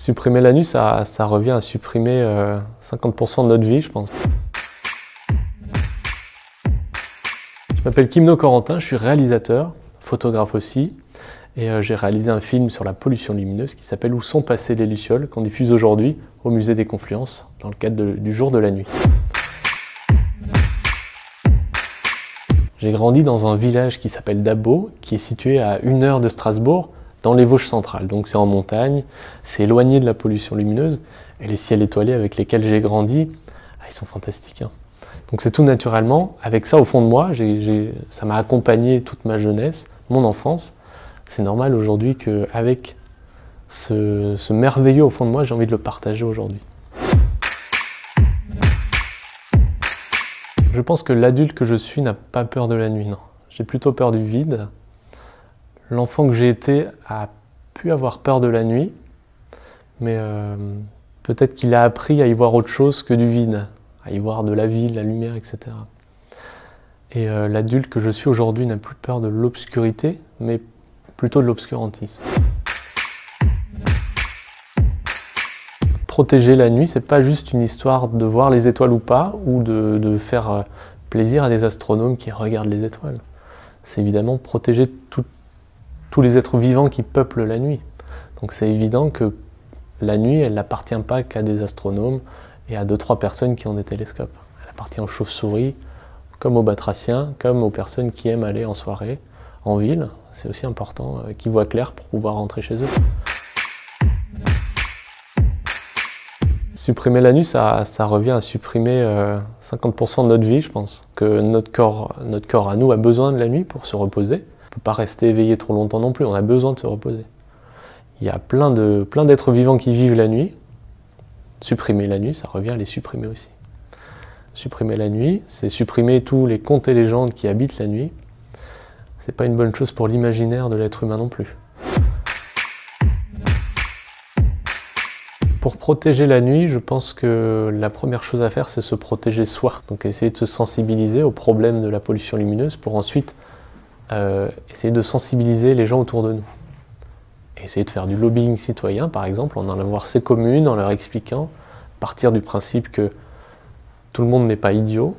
Supprimer la nuit, ça revient à supprimer 50% de notre vie, je pense. Je m'appelle Kimno Corentin, je suis réalisateur, photographe aussi, et j'ai réalisé un film sur la pollution lumineuse qui s'appelle « Où sont passées les lucioles » qu'on diffuse aujourd'hui au Musée des Confluences dans le cadre du Jour de la nuit. J'ai grandi dans un village qui s'appelle Dabo, qui est situé à 1 heure de Strasbourg, dans les Vosges centrales. Donc c'est en montagne, c'est éloigné de la pollution lumineuse, et les ciels étoilés avec lesquels j'ai grandi, ils sont fantastiques. Donc c'est tout naturellement, avec ça au fond de moi, ça m'a accompagné toute ma jeunesse, mon enfance. C'est normal aujourd'hui qu'avec ce merveilleux au fond de moi, j'ai envie de le partager aujourd'hui. Je pense que l'adulte que je suis n'a pas peur de la nuit, non. J'ai plutôt peur du vide. L'enfant que j'ai été a pu avoir peur de la nuit, mais peut-être qu'il a appris à y voir autre chose que du vide, à y voir de la vie, de la lumière, etc. Et l'adulte que je suis aujourd'hui n'a plus peur de l'obscurité, mais plutôt de l'obscurantisme. Protéger la nuit, c'est pas juste une histoire de voir les étoiles ou pas, ou de faire plaisir à des astronomes qui regardent les étoiles. C'est évidemment protéger tous les êtres vivants qui peuplent la nuit. Donc c'est évident que la nuit, elle n'appartient pas qu'à des astronomes et à 2-3 personnes qui ont des télescopes. Elle appartient aux chauves-souris, comme aux batraciens, comme aux personnes qui aiment aller en soirée, en ville. C'est aussi important qu'ils voient clair pour pouvoir rentrer chez eux. Supprimer la nuit, ça revient à supprimer 50% de notre vie, je pense. Que notre corps à nous a besoin de la nuit pour se reposer. On ne peut pas rester éveillé trop longtemps non plus, on a besoin de se reposer. Il y a plein d'êtres vivants qui vivent la nuit. Supprimer la nuit, ça revient à les supprimer aussi. Supprimer la nuit, c'est supprimer tous les contes et légendes qui habitent la nuit. C'est pas une bonne chose pour l'imaginaire de l'être humain non plus. Pour protéger la nuit, je pense que la première chose à faire, c'est se protéger soi. Donc essayer de se sensibiliser au problème de la pollution lumineuse pour ensuite essayer de sensibiliser les gens autour de nous. Essayer de faire du lobbying citoyen, par exemple, en allant voir ces communes, en leur expliquant, partir du principe que tout le monde n'est pas idiot,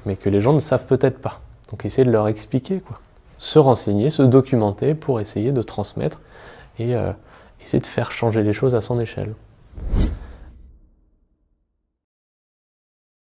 mais que les gens ne savent peut-être pas. Donc essayer de leur expliquer, quoi. Se renseigner, se documenter pour essayer de transmettre et essayer de faire changer les choses à son échelle.